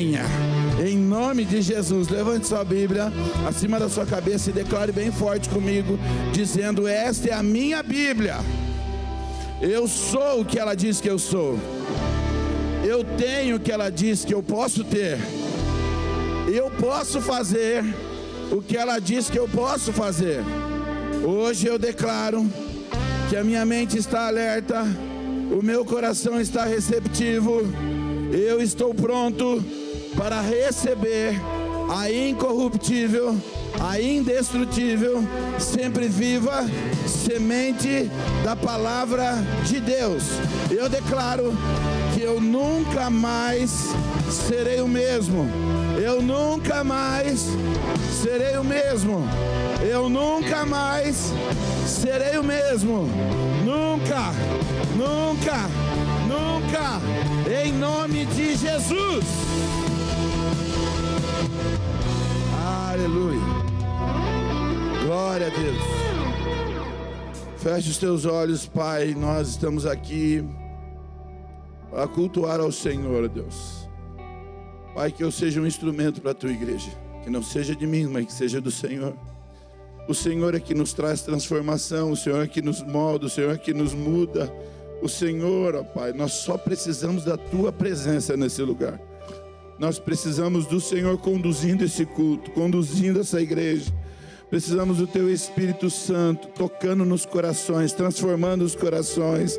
Em nome de Jesus, levante sua Bíblia acima da sua cabeça e declare bem forte comigo, dizendo: esta é a minha Bíblia. Eu sou o que ela diz que eu sou. Eu tenho o que ela diz que eu posso ter. Eu posso fazer o que ela diz que eu posso fazer. Hoje eu declaro que a minha mente está alerta, o meu coração está receptivo. Eu estou pronto para receber a incorruptível, a indestrutível, sempre viva semente da palavra de Deus. Eu declaro que eu nunca mais serei o mesmo. Eu nunca mais serei o mesmo. Eu nunca mais serei o mesmo. Nunca, nunca, nunca. Em nome de Jesus. Aleluia. Glória a Deus. Feche os teus olhos, Pai. Nós estamos aqui para cultuar ao Senhor, Deus. Pai, que eu seja um instrumento para a tua igreja. Que não seja de mim, mas que seja do Senhor. O Senhor é que nos traz transformação. O Senhor é que nos molda. O Senhor é que nos muda. O Senhor, ó Pai, nós só precisamos da tua presença nesse lugar. Nós precisamos do Senhor conduzindo esse culto, conduzindo essa igreja. Precisamos do teu Espírito Santo tocando nos corações, transformando os corações,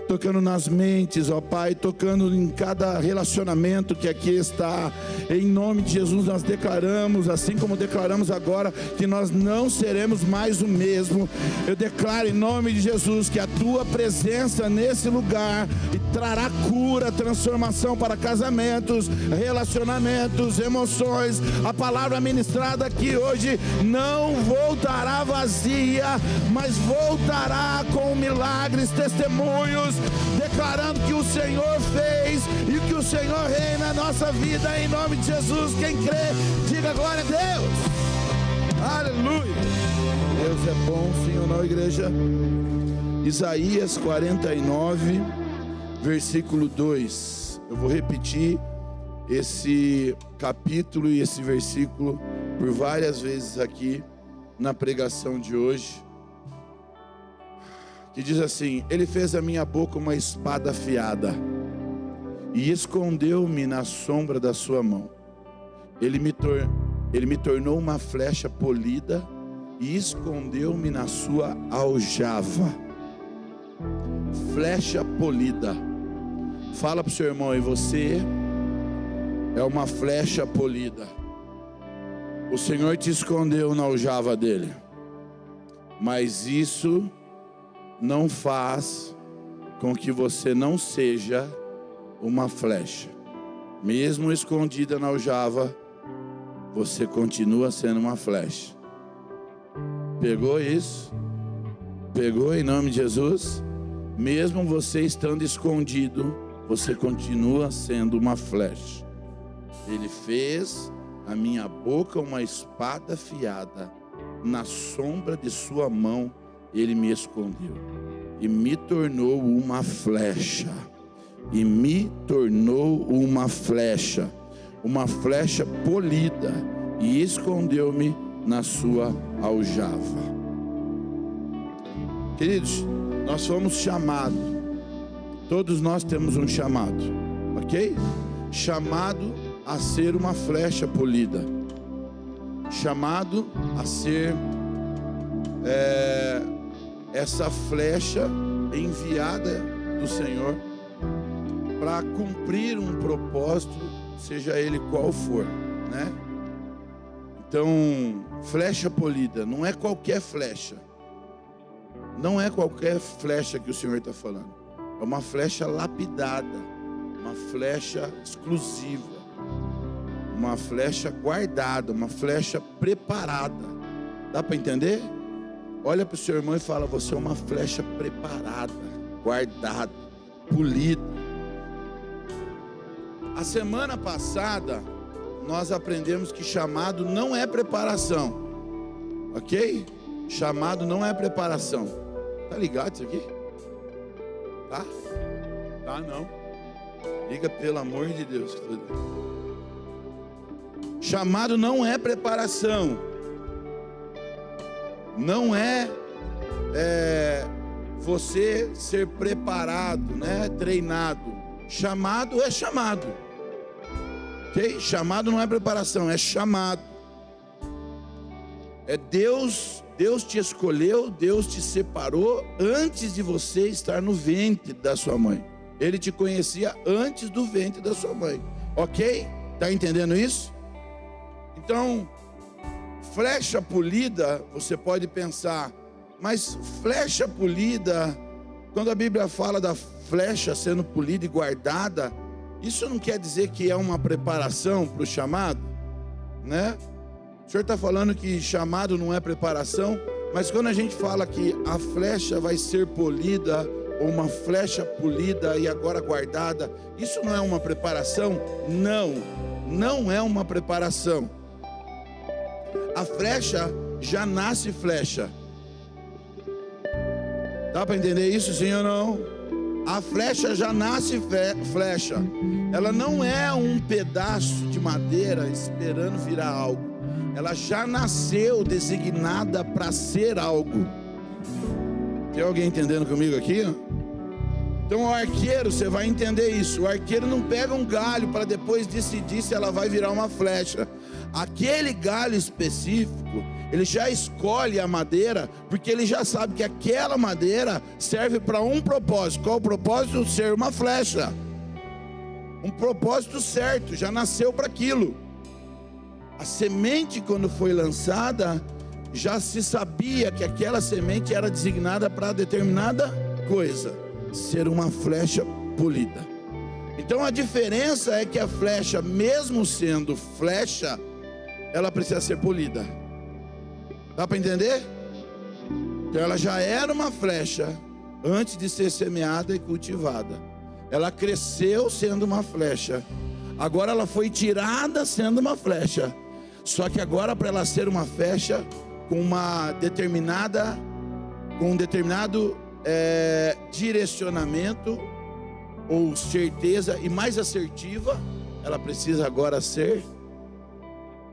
tocando nas mentes, ó Pai, tocando em cada relacionamento que aqui está. Em nome de Jesus nós declaramos, assim como declaramos agora, que nós não seremos mais o mesmo. Eu declaro em nome de Jesus que a tua presença nesse lugar trará cura, transformação para casamentos, relacionamentos, emoções. A palavra ministrada aqui hoje não voltará vazia, mas voltará com milagres, testemunhos, declarando que o Senhor fez e que o Senhor reina na nossa vida, em nome de Jesus. Quem crê, diga glória a Deus. Aleluia. Deus é bom, sim ou não, igreja? Isaías 49, versículo 2. Eu vou repetir esse capítulo e esse versículo por várias vezes aqui na pregação de hoje, que diz assim: ele fez a minha boca uma espada afiada e escondeu-me na sombra da sua mão. Ele me tornou uma flecha polida e escondeu-me na sua aljava. Flecha polida. Fala para o seu irmão: e você é uma flecha polida. O Senhor te escondeu na aljava dele, mas isso não faz com que você não seja uma flecha. Mesmo escondida na aljava, você continua sendo uma flecha. Pegou isso? Pegou em nome de Jesus? Mesmo você estando escondido, você continua sendo uma flecha. Ele fez a minha boca uma espada afiada, na sombra de sua mão ele me escondeu e me tornou uma flecha. E me tornou uma flecha polida, e escondeu-me na sua aljava. Queridos, nós fomos chamados. Todos nós temos um chamado, ok? Chamado a ser uma flecha polida, chamado a ser essa flecha enviada do Senhor para cumprir um propósito, seja ele qual for, né? Então, flecha polida não é qualquer flecha. Não é qualquer flecha que o Senhor está falando. É uma flecha lapidada, uma flecha exclusiva, uma flecha guardada, uma flecha preparada. Dá para entender? Olha para o seu irmão e fala: você é uma flecha preparada, guardada, polida. A semana passada nós aprendemos que chamado não é preparação, ok? Chamado não é preparação. Tá ligado isso aqui? Tá? Tá não. Liga, pelo amor de Deus. Chamado não é preparação. Não é você ser preparado, né? Treinado. Chamado é chamado. Ok? Chamado não é preparação, é chamado. É Deus te escolheu, Deus te separou antes de você estar no ventre da sua mãe. Ele te conhecia antes do ventre da sua mãe. Ok? Está entendendo isso? Então, flecha polida, você pode pensar, mas flecha polida, quando a Bíblia fala da flecha sendo polida e guardada, isso não quer dizer que é uma preparação para o chamado, né? O senhor está falando que chamado não é preparação, mas quando a gente fala que a flecha vai ser polida, ou uma flecha polida e agora guardada, isso não é uma preparação? Não é uma preparação. A flecha já nasce flecha. Dá para entender isso, sim ou não? A flecha já nasce flecha. Ela não é um pedaço de madeira esperando virar algo. Ela já nasceu designada para ser algo. Tem alguém entendendo comigo aqui? Então o arqueiro, você vai entender isso. O arqueiro não pega um galho para depois decidir se ela vai virar uma flecha. Aquele galho específico, ele já escolhe a madeira, porque ele já sabe que aquela madeira serve para um propósito. Qual o propósito? Ser uma flecha. Um propósito certo, já nasceu para aquilo. A semente, quando foi lançada, já se sabia que aquela semente era designada para determinada coisa, ser uma flecha polida. Então a diferença é que a flecha, mesmo sendo flecha, ela precisa ser polida. Dá para entender? Então ela já era uma flecha antes de ser semeada e cultivada. Ela cresceu sendo uma flecha. Agora ela foi tirada sendo uma flecha. Só que agora, para ela ser uma flecha com um determinado direcionamento ou certeza e mais assertiva, ela precisa agora ser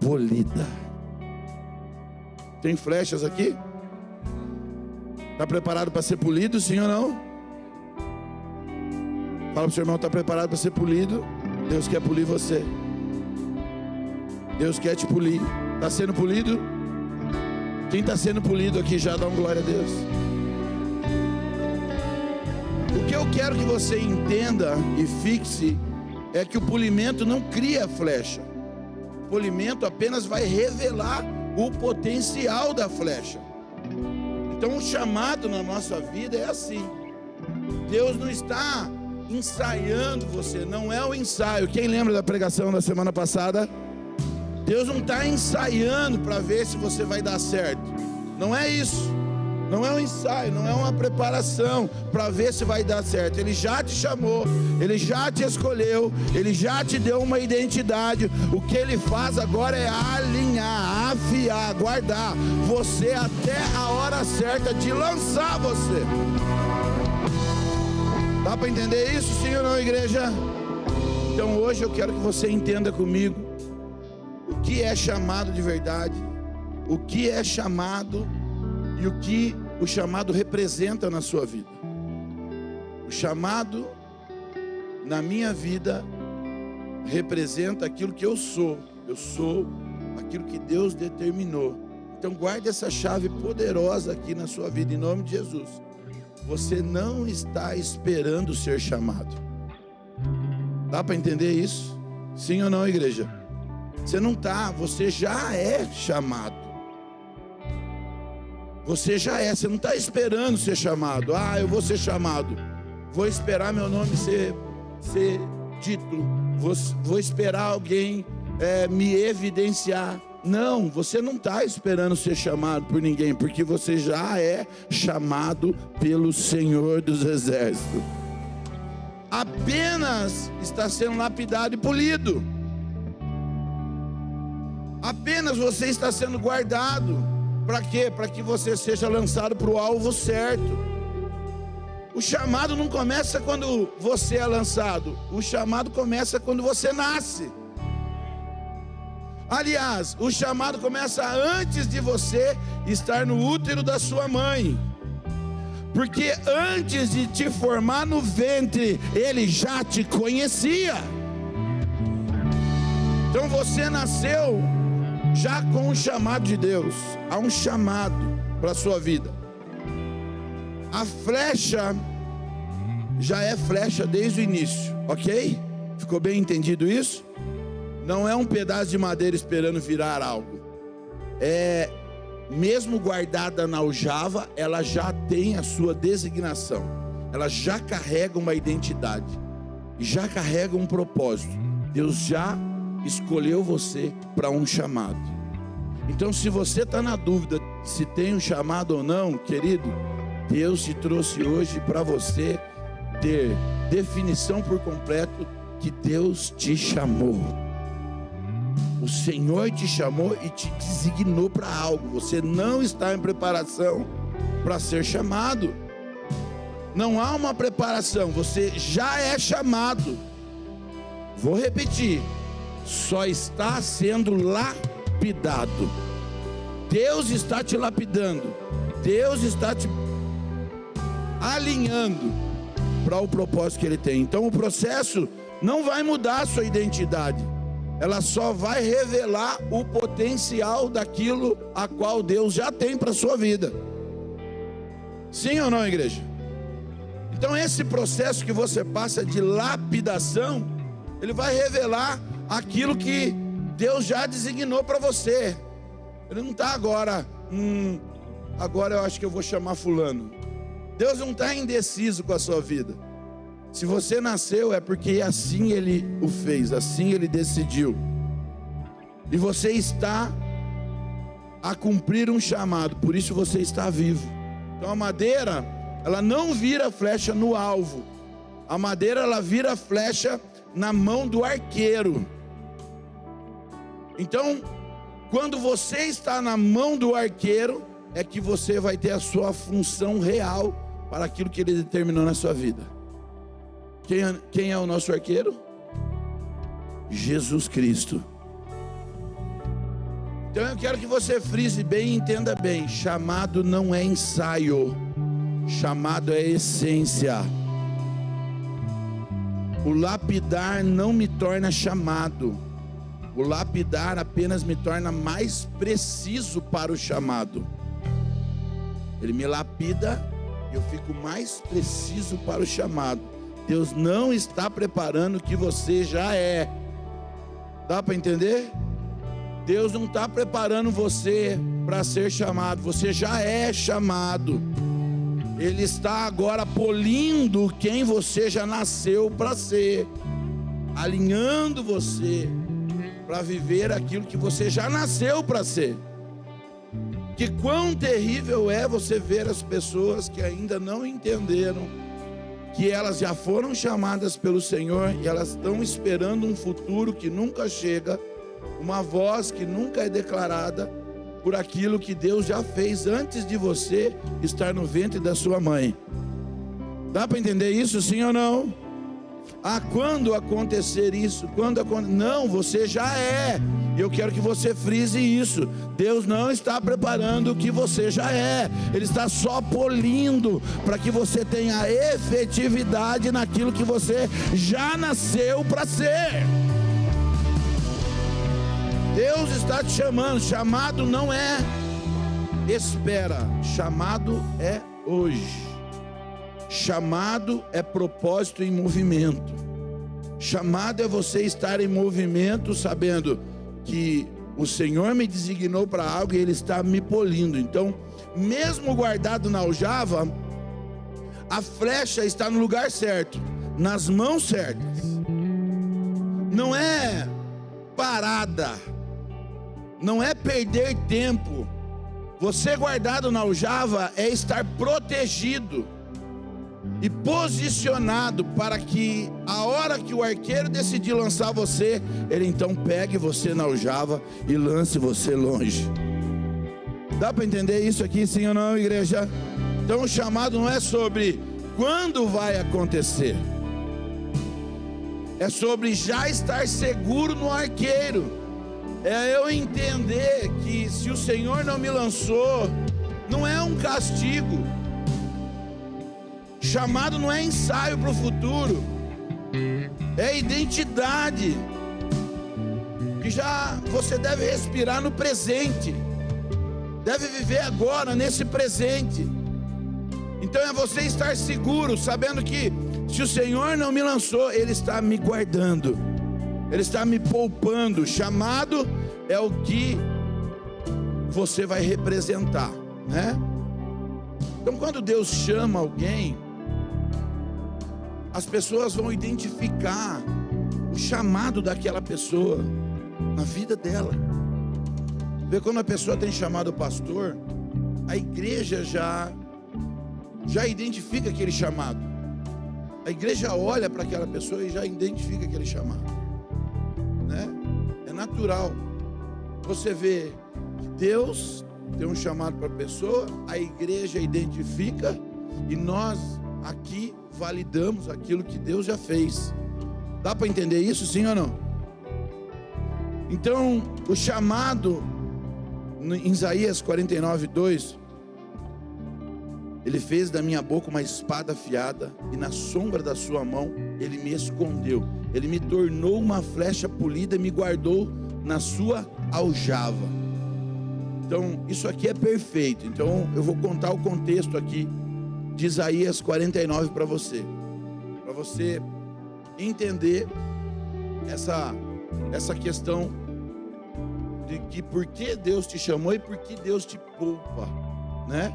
polida. Tem flechas aqui? Está preparado para ser polido, sim ou não? Fala para o seu irmão, está preparado para ser polido? Deus quer polir você. Deus quer te polir. Está sendo polido? Quem está sendo polido aqui já dá uma glória a Deus. O que eu quero que você entenda e fixe é que o polimento não cria flecha. O polimento apenas vai revelar o potencial da flecha. Então o chamado na nossa vida é assim. Deus não está ensaiando você, não é o ensaio. Quem lembra da pregação da semana passada? Deus não está ensaiando para ver se você vai dar certo. Não é isso. Não é um ensaio, não é uma preparação para ver se vai dar certo. Ele já te chamou, Ele já te escolheu, Ele já te deu uma identidade. O que Ele faz agora é alinhar, afiar, guardar você até a hora certa de lançar você. Dá para entender isso, sim ou não, igreja? Então hoje eu quero que você entenda comigo o que é chamado de verdade, o que é chamado e o que o chamado representa na sua vida. O chamado na minha vida representa aquilo que eu sou. Eu sou aquilo que Deus determinou. Então guarde essa chave poderosa aqui na sua vida, em nome de Jesus. Você não está esperando ser chamado. Dá para entender isso? Sim ou não, igreja? Você não está, você já é chamado. Você já é, você não está esperando ser chamado. Ah, eu vou ser chamado. Vou esperar meu nome ser dito. Vou esperar alguém me evidenciar. Não, você não está esperando ser chamado por ninguém, porque você já é chamado pelo Senhor dos Exércitos. Apenas está sendo lapidado e polido. Apenas você está sendo guardado. Para quê? Para que você seja lançado para o alvo certo. O chamado não começa quando você é lançado. O chamado começa quando você nasce. Aliás, o chamado começa antes de você estar no útero da sua mãe. Porque antes de te formar no ventre, Ele já te conhecia. Então você nasceu já com um chamado de Deus. Há um chamado para a sua vida. A flecha já é flecha desde o início, ok? Ficou bem entendido isso? Não é um pedaço de madeira esperando virar algo. Mesmo guardada na aljava, ela já tem a sua designação. Ela já carrega uma identidade. Já carrega um propósito. Deus já escolheu você para um chamado. Então, se você está na dúvida se tem um chamado ou não, querido, Deus te trouxe hoje para você ter definição por completo que Deus te chamou. O Senhor te chamou e te designou para algo. Você não está em preparação para ser chamado. Não há uma preparação, você já é chamado. Vou repetir, só está sendo lapidado. Deus está te lapidando. Deus está te alinhando para o propósito que Ele tem. Então o processo não vai mudar a sua identidade. Ela só vai revelar o potencial daquilo a qual Deus já tem para a sua vida. Sim ou não, igreja? Então esse processo que você passa de lapidação, ele vai revelar aquilo que Deus já designou para você. Ele não está agora, agora eu acho que eu vou chamar fulano. Deus não está indeciso com a sua vida. Se você nasceu é porque assim Ele o fez, assim Ele decidiu. E você está a cumprir um chamado, por isso você está vivo. Então a madeira, ela não vira flecha no alvo. A madeira, ela vira flecha na mão do arqueiro. Então, quando você está na mão do arqueiro, é que você vai ter a sua função real para aquilo que Ele determinou na sua vida. Quem é o nosso arqueiro? Jesus Cristo. Então eu quero que você frise bem e entenda bem. Chamado não é ensaio. Chamado é essência. O lapidar não me torna chamado. O lapidar apenas me torna mais preciso para o chamado. Ele me lapida e eu fico mais preciso para o chamado. Deus não está preparando o que você já é. Dá para entender? Deus não está preparando você para ser chamado. Você já é chamado. Ele está agora polindo quem você já nasceu para ser, alinhando você para viver aquilo que você já nasceu para ser. Que quão terrível é você ver as pessoas que ainda não entenderam que elas já foram chamadas pelo Senhor e elas estão esperando um futuro que nunca chega, uma voz que nunca é declarada por aquilo que Deus já fez antes de você estar no ventre da sua mãe. Dá para entender isso, sim ou não? Quando acontecer isso? Não, você já é. Eu quero que você frise isso. Deus não está preparando o que você já é. Ele está só polindo para que você tenha efetividade naquilo que você já nasceu para ser. Deus está te chamando. Chamado não é espera. Chamado é hoje. Chamado é propósito em movimento. Chamado é você estar em movimento sabendo que o Senhor me designou para algo e Ele está me polindo. Então, mesmo guardado na aljava, a flecha está no lugar certo, nas mãos certas. Não é parada, não é perder tempo. Você guardado na aljava é estar protegido e posicionado para que a hora que o arqueiro decidir lançar você, ele então pegue você na aljava e lance você longe. Dá para entender isso aqui, sim ou não, igreja? Então o chamado não é sobre quando vai acontecer, é sobre já estar seguro no arqueiro. É eu entender que se o Senhor não me lançou, não é um castigo. Chamado não é ensaio para o futuro, é identidade que já você deve respirar no presente, deve viver agora nesse presente. Então é você estar seguro, sabendo que se o Senhor não me lançou, Ele está me guardando, Ele está me poupando. Chamado é o que você vai representar, né? Então quando Deus chama alguém, as pessoas vão identificar o chamado daquela pessoa na vida dela. Vê, quando a pessoa tem chamado pastor, a igreja já identifica aquele chamado. A igreja olha para aquela pessoa e já identifica aquele chamado, né? É natural. Você vê que Deus tem um chamado para a pessoa, a igreja identifica, e nós aqui validamos aquilo que Deus já fez. Dá para entender isso, sim ou não? Então, o chamado, em Isaías 49:2, Ele fez da minha boca uma espada afiada, e na sombra da sua mão Ele me escondeu. Ele me tornou uma flecha polida e me guardou na sua aljava. Então, isso aqui é perfeito. Então, eu vou contar o contexto aqui de Isaías 49 para você entender essa questão de que por que Deus te chamou e por que Deus te poupa, né?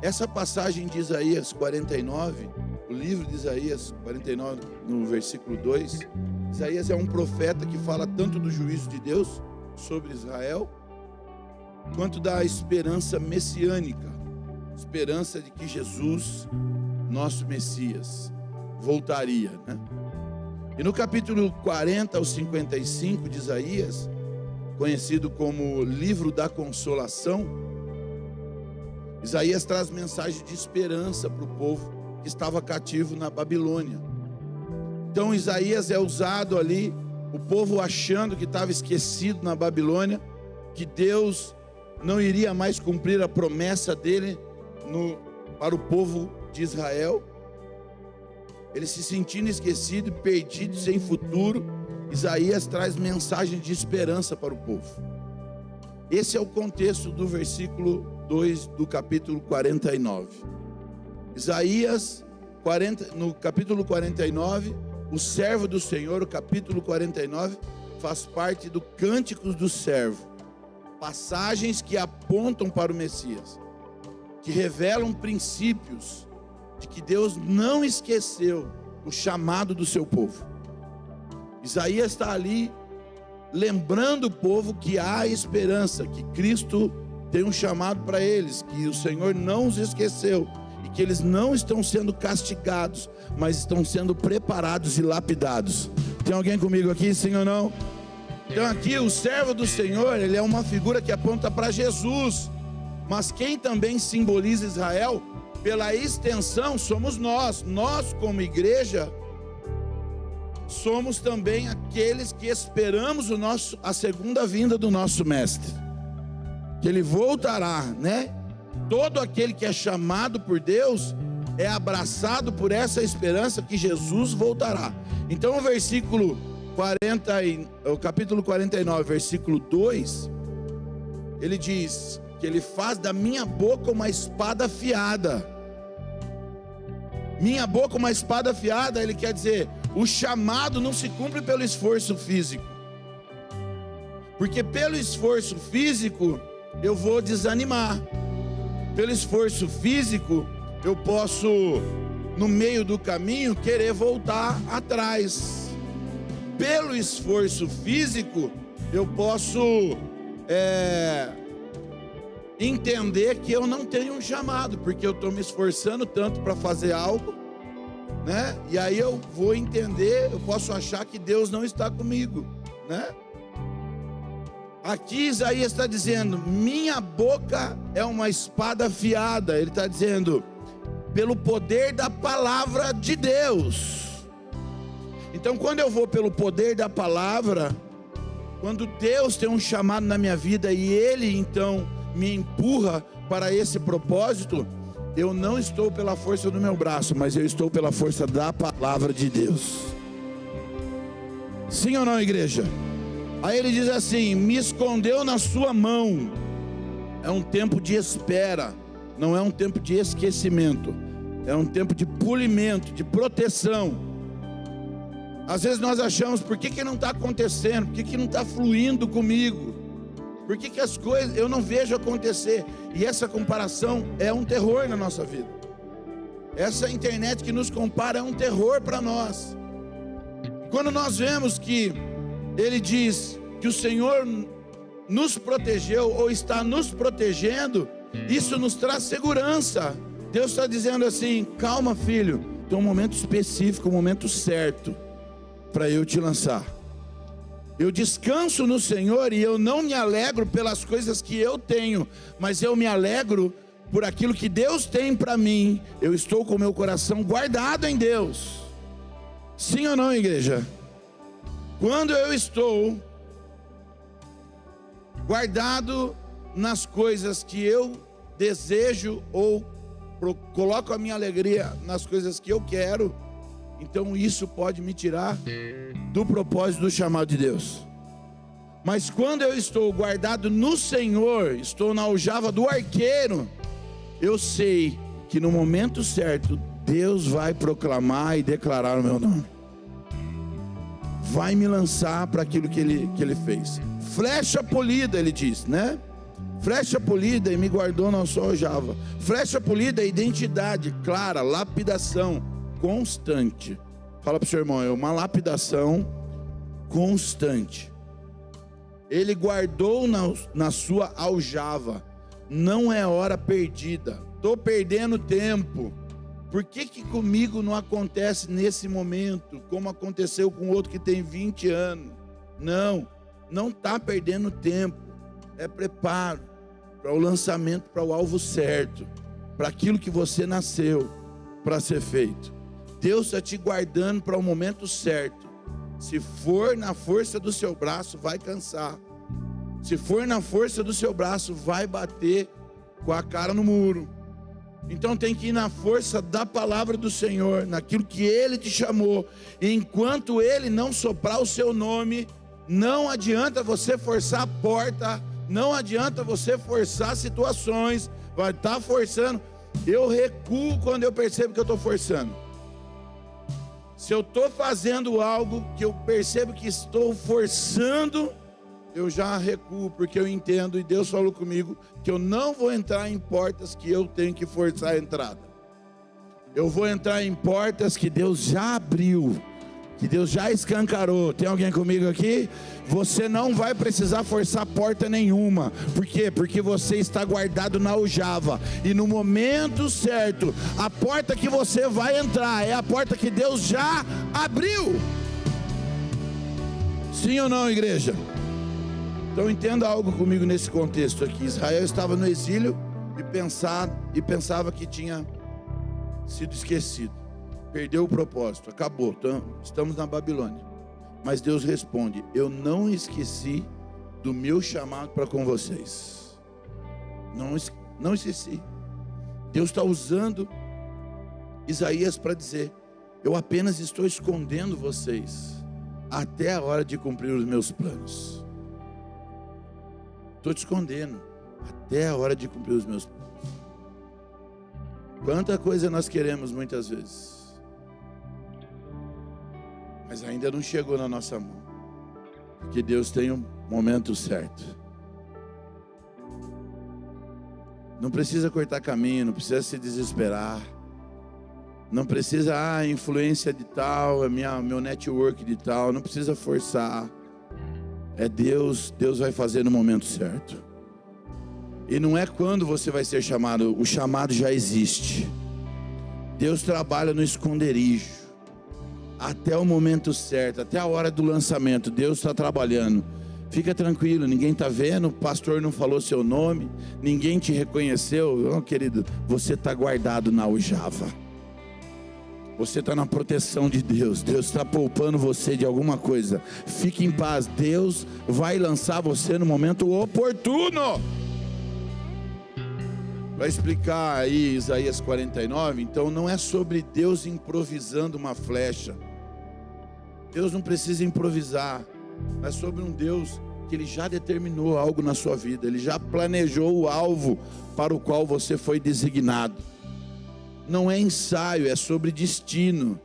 Essa passagem de Isaías 49, o livro de Isaías 49, no versículo 2, Isaías é um profeta que fala tanto do juízo de Deus sobre Israel, quanto da esperança messiânica, esperança de que Jesus, nosso Messias, voltaria, né? E no capítulo 40 ao 55 de Isaías, conhecido como livro da consolação, Isaías traz mensagem de esperança para o povo que estava cativo na Babilônia. Então Isaías é usado ali, o povo achando que estava esquecido na Babilônia, que Deus não iria mais cumprir a promessa dele para o povo de Israel. Ele se sentindo esquecido, perdido, sem futuro. Isaías traz mensagem de esperança para o povo. Esse é o contexto do versículo 2 do capítulo 49. Isaías 40, no capítulo 49, o servo do Senhor, o capítulo 49, faz parte do Cânticos do Servo. Passagens que apontam para o Messias, que revelam princípios de que Deus não esqueceu o chamado do seu povo. Isaías está ali lembrando o povo que há esperança, que Cristo tem um chamado para eles, que o Senhor não os esqueceu e que eles não estão sendo castigados, mas estão sendo preparados e lapidados. Tem alguém comigo aqui, sim ou não? Então aqui o servo do Senhor, ele é uma figura que aponta para Jesus, mas quem também simboliza Israel, pela extensão, somos nós. Nós, como igreja, somos também aqueles que esperamos a segunda vinda do nosso mestre, que ele voltará, né? Todo aquele que é chamado por Deus é abraçado por essa esperança que Jesus voltará. Então o capítulo 49, versículo 2, ele diz que ele faz da minha boca uma espada afiada. Minha boca uma espada afiada, ele quer dizer, o chamado não se cumpre pelo esforço físico, porque pelo esforço físico eu vou desanimar, pelo esforço físico eu posso, no meio do caminho, querer voltar atrás, pelo esforço físico eu posso entender que eu não tenho um chamado, porque eu estou me esforçando tanto para fazer algo, né? E aí eu vou entender, eu posso achar que Deus não está comigo, né? Aqui Isaías está dizendo, minha boca é uma espada afiada. Ele está dizendo, pelo poder da palavra de Deus. Então quando eu vou pelo poder da palavra, Quando Deus tem um chamado na minha vida e Ele então me empurra para esse propósito, eu não estou pela força do meu braço, mas eu estou pela força da palavra de Deus. Sim ou não, igreja? Aí ele diz assim: me escondeu na sua mão. É um tempo de espera, não é um tempo de esquecimento, é um tempo de polimento, de proteção. Às vezes nós achamos, por que não está acontecendo? Por que não está fluindo comigo? Por que as coisas eu não vejo acontecer? E essa comparação é um terror na nossa vida. Essa internet que nos compara é um terror para nós. Quando nós vemos que ele diz que o Senhor nos protegeu ou está nos protegendo, isso nos traz segurança. Deus está dizendo assim: calma, filho, tem um momento específico, um momento certo para eu te lançar. Eu descanso no Senhor e eu não me alegro pelas coisas que eu tenho, mas eu me alegro por aquilo que Deus tem para mim. Eu estou com o meu coração guardado em Deus. Sim ou não, igreja? Quando eu estou guardado nas coisas que eu desejo ou coloco a minha alegria nas coisas que eu quero, então isso pode me tirar do propósito do chamado de Deus. Mas quando eu estou guardado no Senhor, estou na aljava do arqueiro, eu sei que no momento certo Deus vai proclamar e declarar o meu nome, vai me lançar para aquilo que ele fez. Flecha polida, ele diz, né? Flecha polida, e me guardou na sua aljava. Flecha polida é identidade clara, lapidação constante. Fala para o seu irmão: é uma lapidação constante. Ele guardou na sua aljava. Não é hora perdida. Estou perdendo tempo. Por que comigo não acontece nesse momento, como aconteceu com outro que tem 20 anos? Não está perdendo tempo. É preparo para o lançamento, para o alvo certo, para aquilo que você nasceu para ser feito. Deus está te guardando para o momento certo. Se for na força do seu braço, vai cansar. Se for na força do seu braço, vai bater com a cara no muro. Então tem que ir na força da palavra do Senhor, naquilo que Ele te chamou. E enquanto Ele não soprar o seu nome, não adianta você forçar a porta, não adianta você forçar situações. Vai estar forçando. Eu recuo quando eu percebo que eu estou forçando. Se eu estou fazendo algo que eu percebo que estou forçando, eu já recuo, porque eu entendo, e Deus falou comigo, que eu não vou entrar em portas que eu tenho que forçar a entrada. Eu vou entrar em portas que Deus já abriu, que Deus já escancarou. Tem alguém comigo aqui? Você não vai precisar forçar porta nenhuma. Por quê? Porque você está guardado na aljava. E no momento certo, a porta que você vai entrar é a porta que Deus já abriu. Sim ou não, igreja? Então entenda algo comigo nesse contexto aqui. Israel estava no exílio e pensava que tinha sido esquecido. Perdeu o propósito, acabou, estamos na Babilônia. Mas Deus responde: eu não esqueci do meu chamado para com vocês. Não esqueci. Deus está usando Isaías para dizer: eu apenas estou escondendo vocês até a hora de cumprir os meus planos. Estou te escondendo até a hora de cumprir os meus planos. Quanta coisa nós queremos muitas vezes, mas ainda não chegou na nossa mão, porque Deus tem um momento certo. Não precisa cortar caminho, não precisa se desesperar, não precisa influência de tal, meu network de tal, não precisa forçar. É Deus vai fazer no momento certo. E não é quando você vai ser chamado, o chamado já existe. Deus trabalha no esconderijo. Até o momento certo, até a hora do lançamento, Deus está trabalhando. Fica tranquilo, ninguém está vendo, o pastor não falou seu nome, ninguém te reconheceu. Oh, querido, você está guardado na aljava. Você está na proteção de Deus. Deus está poupando você de alguma coisa. Fique em paz. Deus vai lançar você no momento oportuno. Vai explicar aí Isaías 49. Então não é sobre Deus improvisando uma flecha. Deus não precisa improvisar. É sobre um Deus que Ele já determinou algo na sua vida. Ele já planejou o alvo para o qual você foi designado. Não é ensaio, é sobre destino.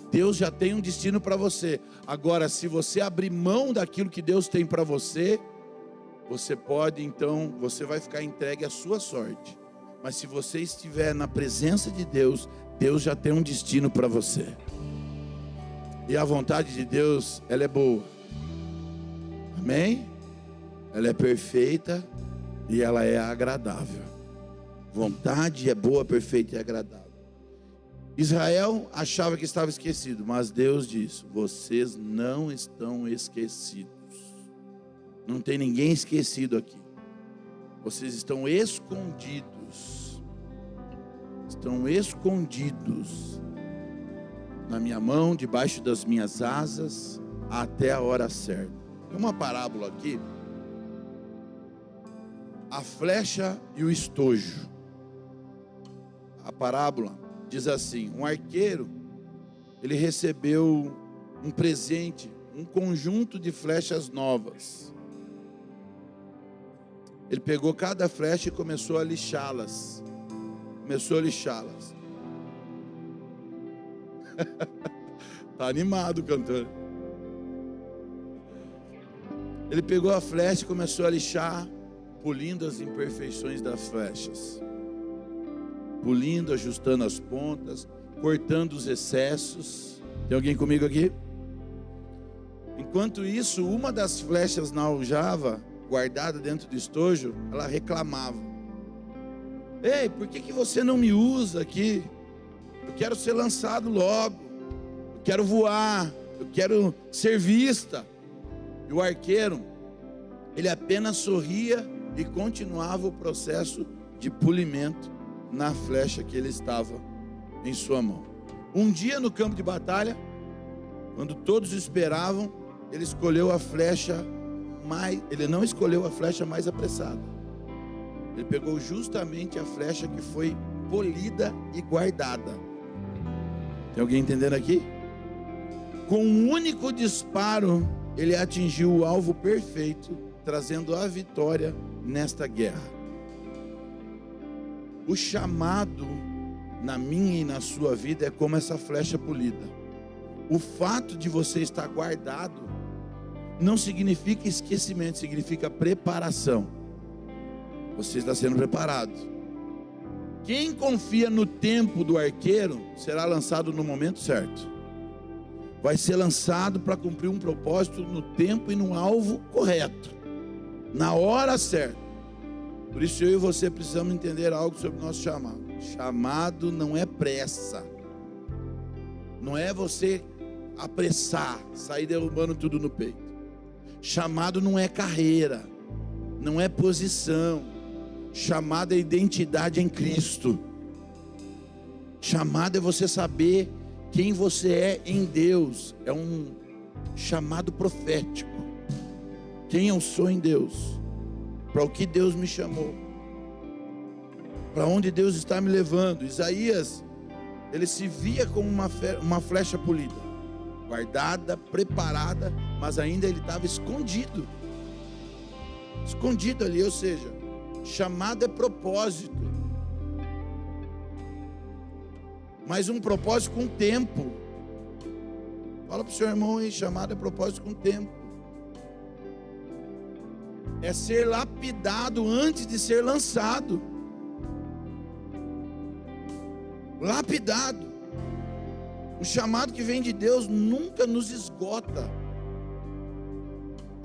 Deus já tem um destino para você. Agora, se você abrir mão daquilo que Deus tem para você, você pode, então, você vai ficar entregue à sua sorte. Mas se você estiver na presença de Deus, Deus já tem um destino para você. E a vontade de Deus, ela é boa. Amém? Ela é perfeita e ela é agradável. Vontade é boa, perfeita e agradável. Israel achava que estava esquecido, mas Deus disse: vocês não estão esquecidos. Não tem ninguém esquecido aqui. Vocês estão escondidos. Estão escondidos na minha mão, debaixo das minhas asas, até a hora certa. Tem uma parábola aqui. A flecha e o estojo. A parábola diz assim: um arqueiro, ele recebeu um presente, um conjunto de flechas novas. Ele pegou cada flecha e começou a lixá-las. Tá animado o cantor. Ele pegou a flecha e começou a lixar, polindo as imperfeições das flechas. Polindo, ajustando as pontas, cortando os excessos. Tem alguém comigo aqui? Enquanto isso, uma das flechas na aljava, guardada dentro do estojo, ela reclamava: ei, por que você não me usa aqui? Eu quero ser lançado logo, eu quero voar, eu quero ser vista. E o arqueiro, ele apenas sorria e continuava o processo de polimento na flecha que ele estava em sua mão. Um dia no campo de batalha, quando todos esperavam, ele escolheu a flecha ele não escolheu a flecha mais apressada. Ele pegou justamente a flecha que foi polida e guardada. Tem alguém entendendo aqui? Com um único disparo, ele atingiu o alvo perfeito, trazendo a vitória nesta guerra. O chamado na minha e na sua vida é como essa flecha polida. O fato de você estar guardado não significa esquecimento, significa preparação. Você está sendo preparado. Quem confia no tempo do arqueiro será lançado no momento certo. Vai ser lançado para cumprir um propósito no tempo e no alvo correto, na hora certa. Por isso eu e você precisamos entender algo sobre o nosso chamado. Chamado não é pressa. Não é você apressar, sair derrubando tudo no peito. Chamado não é carreira, não é posição. Chamado é identidade em Cristo. Chamado é você saber quem você é em Deus. É um chamado profético. Quem eu sou em Deus. Para o que Deus me chamou, para onde Deus está me levando. Isaías, ele se via como uma flecha polida, guardada, preparada, mas ainda ele estava escondido ali, ou seja, chamado é propósito, mas um propósito com tempo. Fala para o seu irmão aí, chamado é propósito com tempo. É ser lapidado antes de ser lançado. Lapidado. O chamado que vem de Deus nunca nos esgota.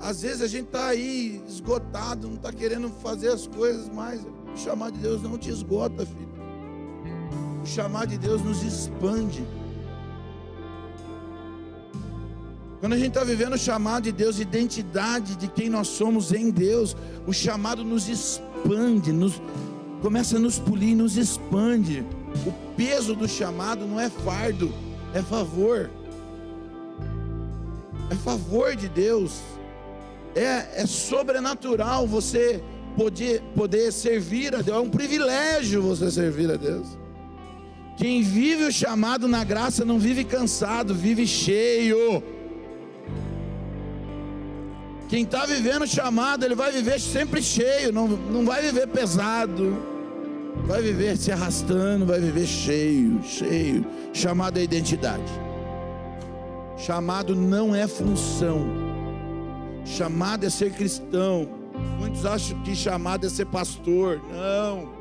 Às vezes a gente está aí esgotado, não está querendo fazer as coisas mais. O chamado de Deus não te esgota, filho. O chamado de Deus nos expande. Quando a gente está vivendo o chamado de Deus, identidade de quem nós somos em Deus, o chamado nos expande, começa a nos polir, nos expande. O peso do chamado não é fardo, É favor. É favor de Deus. É sobrenatural você poder servir a Deus. É um privilégio você servir a Deus. Quem vive o chamado na graça não vive cansado, vive cheio. Quem está vivendo o chamado, ele vai viver sempre cheio, não vai viver pesado, vai viver se arrastando, vai viver cheio. Chamado é identidade. Chamado não é função. Chamado é ser cristão. Muitos acham que chamado é ser pastor. Não.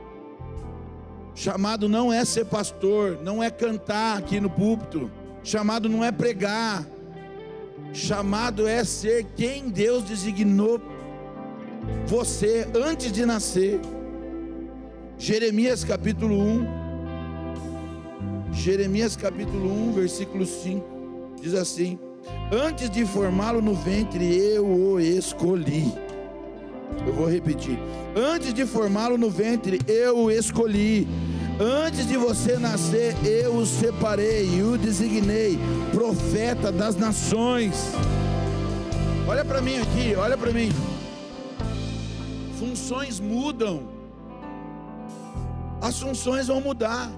Chamado não é ser pastor, não é cantar aqui no púlpito. Chamado não é pregar. Chamado é ser quem Deus designou você antes de nascer. Jeremias capítulo 1, versículo 5, diz assim: antes de formá-lo no ventre, eu o escolhi. Eu vou repetir: antes de formá-lo no ventre, eu o escolhi. Antes de você nascer, eu o separei e o designei profeta das nações. Olha para mim aqui, olha para mim. Funções mudam. As funções vão mudar.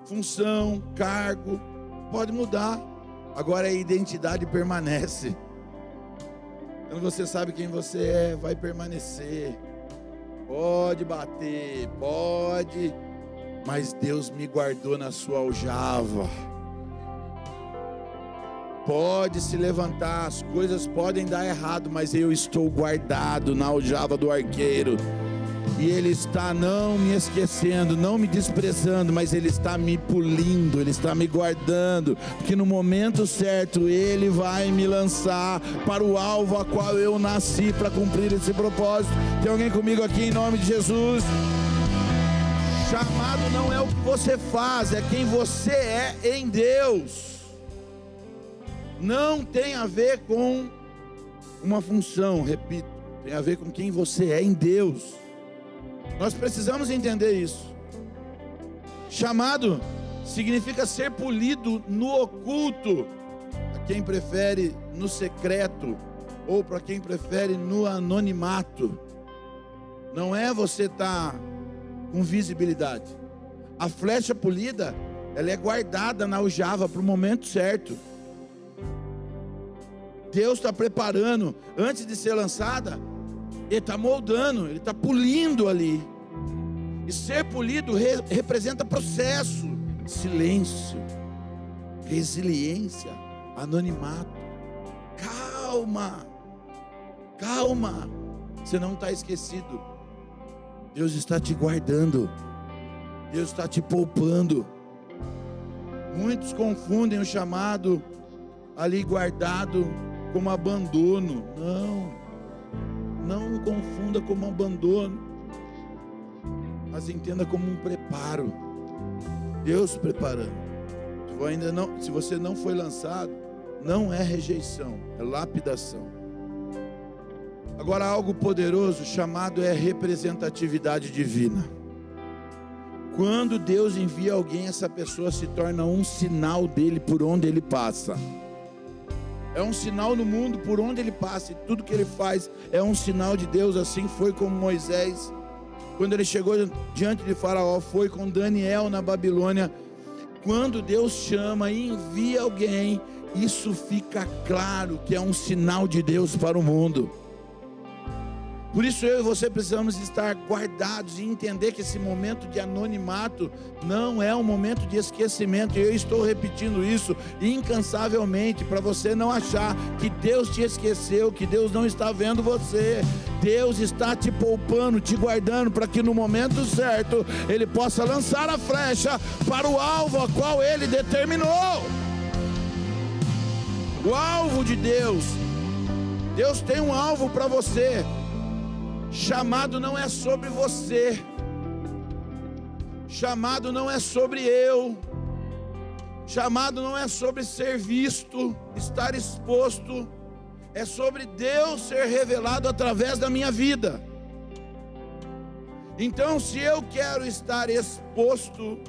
Função, cargo, pode mudar. Agora a identidade permanece. Quando você sabe quem você é, vai permanecer. Pode bater, pode, mas Deus me guardou na sua aljava. Pode se levantar, as coisas podem dar errado, mas eu estou guardado na aljava do arqueiro. E Ele está não me esquecendo, não me desprezando, mas Ele está me polindo, Ele está me guardando, porque no momento certo Ele vai me lançar para o alvo a qual eu nasci para cumprir esse propósito. Tem alguém comigo aqui em nome de Jesus? Chamado não é o que você faz, é quem você é em Deus. Não tem a ver com uma função, repito, tem a ver com quem você é em Deus. Nós precisamos entender isso. Chamado significa ser polido no oculto, para quem prefere no secreto, ou para quem prefere no anonimato. Não é você estar com visibilidade. A flecha polida, ela é guardada na aljava para o momento certo. Deus está preparando, antes de ser lançada, Ele está moldando, Ele está polindo ali. E ser polido representa processo, silêncio, resiliência, anonimato. Calma, você não está esquecido. Deus está te guardando, Deus está te poupando. Muitos confundem o chamado ali guardado como abandono. Não confunda como abandono, mas entenda como um preparo. Deus preparando. Se você não foi lançado, não é rejeição, é lapidação. Agora, algo poderoso, chamado é representatividade divina. Quando Deus envia alguém, essa pessoa se torna um sinal dele por onde ele passa. É um sinal no mundo por onde ele passa, e tudo que ele faz é um sinal de Deus. Assim foi com Moisés, quando ele chegou diante de Faraó, foi com Daniel na Babilônia. Quando Deus chama e envia alguém, isso fica claro que é um sinal de Deus para o mundo. Por isso eu e você precisamos estar guardados e entender que esse momento de anonimato não é um momento de esquecimento. E eu estou repetindo isso incansavelmente para você não achar que Deus te esqueceu, que Deus não está vendo você. Deus está te poupando, te guardando para que no momento certo Ele possa lançar a flecha para o alvo a qual Ele determinou. O alvo de Deus. Deus tem um alvo para você. Chamado não é sobre você. Chamado não é sobre eu. Chamado não é sobre ser visto, estar exposto. É sobre Deus ser revelado através da minha vida. Então, se eu quero estar exposto,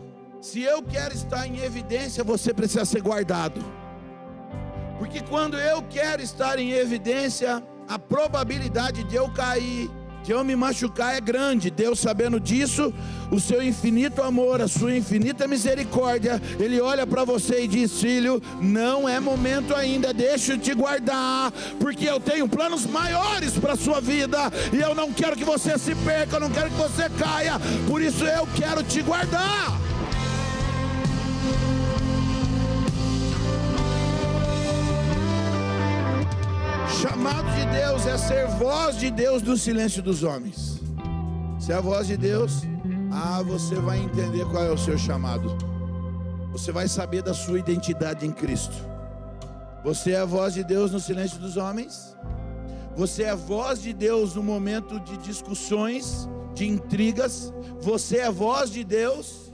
Se eu quero estar em evidência, você precisa ser guardado. Porque quando eu quero estar em evidência, a probabilidade de eu cair, de eu me machucar é grande. Deus, sabendo disso, o seu infinito amor, a sua infinita misericórdia, Ele olha para você e diz: filho, não é momento ainda, deixa eu te guardar, porque eu tenho planos maiores para a sua vida, e eu não quero que você se perca, eu não quero que você caia, por isso eu quero te guardar. Chamado de Deus é ser voz de Deus no silêncio dos homens. Se é a voz de Deus, você vai entender qual é o seu chamado. Você vai saber da sua identidade em Cristo. Você é a voz de Deus no silêncio dos homens. Você é a voz de Deus no momento de discussões, de intrigas. Você é a voz de Deus.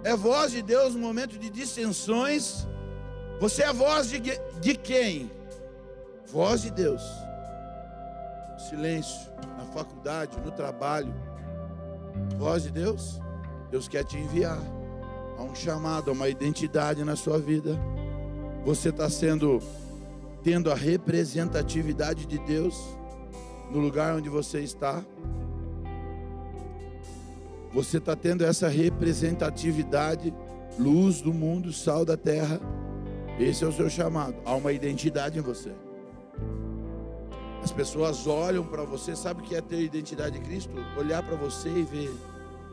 É voz de Deus no momento de dissensões. Você é a voz de quem? Voz de Deus. Silêncio, na faculdade, no trabalho. Voz de Deus. Deus quer te enviar. Há um chamado, há uma identidade na sua vida. Você está tendo a representatividade de Deus no lugar onde você está. Você está tendo essa representatividade, luz do mundo, sal da terra. Esse é o seu chamado. Há uma identidade em você. As pessoas olham para você. Sabe o que é ter identidade em Cristo? Olhar para você e ver: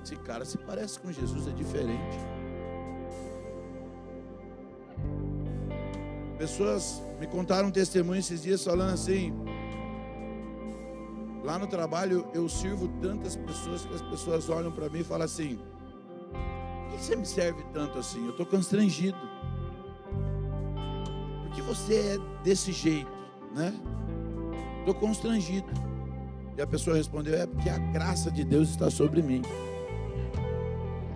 esse cara se parece com Jesus, é diferente. Pessoas me contaram um testemunho esses dias falando assim: lá no trabalho eu sirvo tantas pessoas que as pessoas olham para mim e falam assim: por que você me serve tanto assim? Eu estou constrangido. Por que você é desse jeito, né? Estou constrangido. E a pessoa respondeu: é porque a graça de Deus está sobre mim.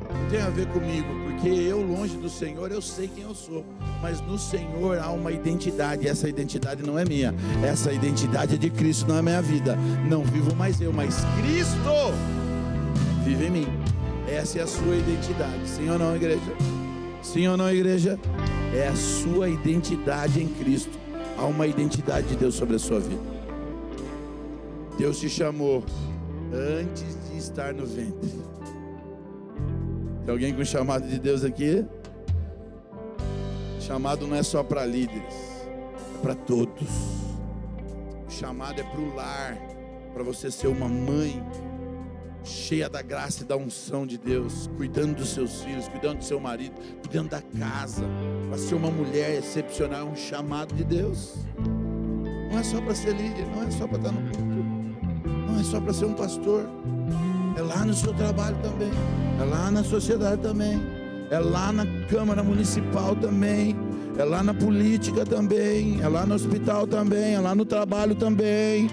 Não tem a ver comigo, porque eu, longe do Senhor, eu sei quem eu sou. Mas no Senhor há uma identidade. Essa identidade não é minha. Essa identidade é de Cristo, não é minha vida. Não vivo mais eu, mas Cristo vive em mim. Essa é a sua identidade. Sim ou não, igreja? Sim ou não, igreja? É a sua identidade em Cristo. Há uma identidade de Deus sobre a sua vida. Deus te chamou antes de estar no ventre. Tem alguém com chamado de Deus aqui? Chamado não é só para líderes, é para todos. O chamado é para o lar, para você ser uma mãe cheia da graça e da unção de Deus, cuidando dos seus filhos, cuidando do seu marido, cuidando da casa, para ser uma mulher excepcional. É um chamado de Deus. Não é só para ser líder, não é só para estar no culto, não é só para ser um pastor. É lá no seu trabalho também, é lá na sociedade também, é lá na Câmara Municipal também, é lá na política também, é lá no hospital também, é lá no trabalho também.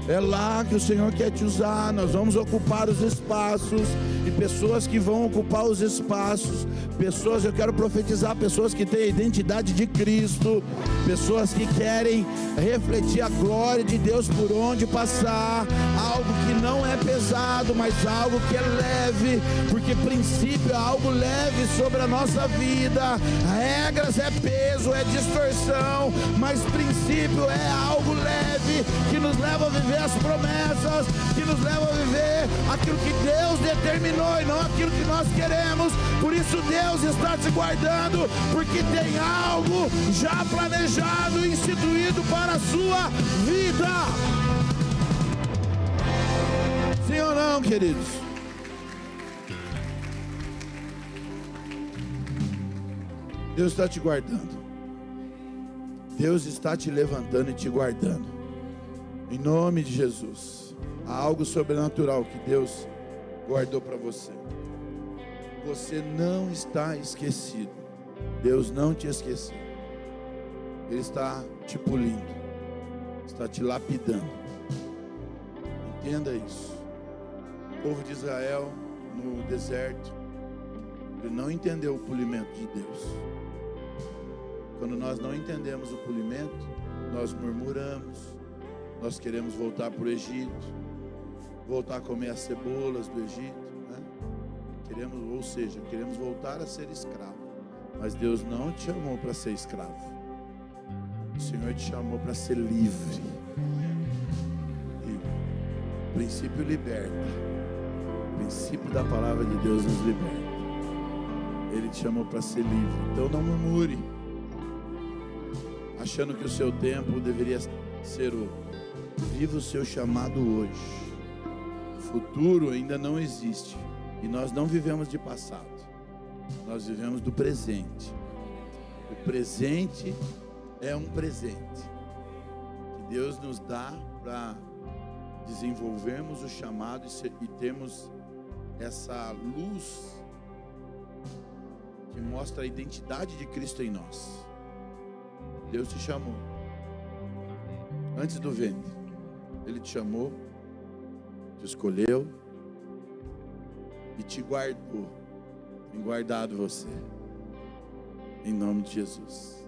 É lá que o Senhor quer te usar. Nós vamos ocupar os espaços. E pessoas que vão ocupar os espaços, pessoas, eu quero profetizar, pessoas que têm a identidade de Cristo, pessoas que querem refletir a glória de Deus por onde passar. Algo que não é pesado, mas algo que é leve, porque princípio é algo leve sobre a nossa vida. Regras é peso, é distorção, mas princípio é algo leve, que nos leva a viver as promessas, que nos leva a viver aquilo que Deus determinou e não aquilo que nós queremos. Por isso Deus está te guardando, porque tem algo já planejado e instituído para a sua vida. Sim ou não, queridos? Deus está te guardando. Deus está te levantando e te guardando. Em nome de Jesus. Há algo sobrenatural que Deus guardou para você. Você não está esquecido. Deus não te esqueceu. Ele está te pulindo, está te lapidando. Entenda isso. O povo de Israel no deserto, ele não entendeu o polimento de Deus. Quando nós não entendemos o polimento, nós murmuramos, nós queremos voltar para o Egito, voltar a comer as cebolas do Egito, né? Queremos voltar a ser escravo. Mas Deus não te chamou para ser escravo. O Senhor te chamou para ser livre. O princípio liberta. O princípio da palavra de Deus nos liberta. Ele te chamou para ser livre. Então não murmure, achando que o seu tempo deveria ser outro. Viva o seu chamado hoje. O futuro ainda não existe. E nós não vivemos de passado. Nós vivemos do presente. O presente é um presente que Deus nos dá para desenvolvermos o chamado e termos essa luz que mostra a identidade de Cristo em nós. Deus te chamou antes do ventre. Ele te chamou, te escolheu e te guardou. Tem guardado você. Em nome de Jesus.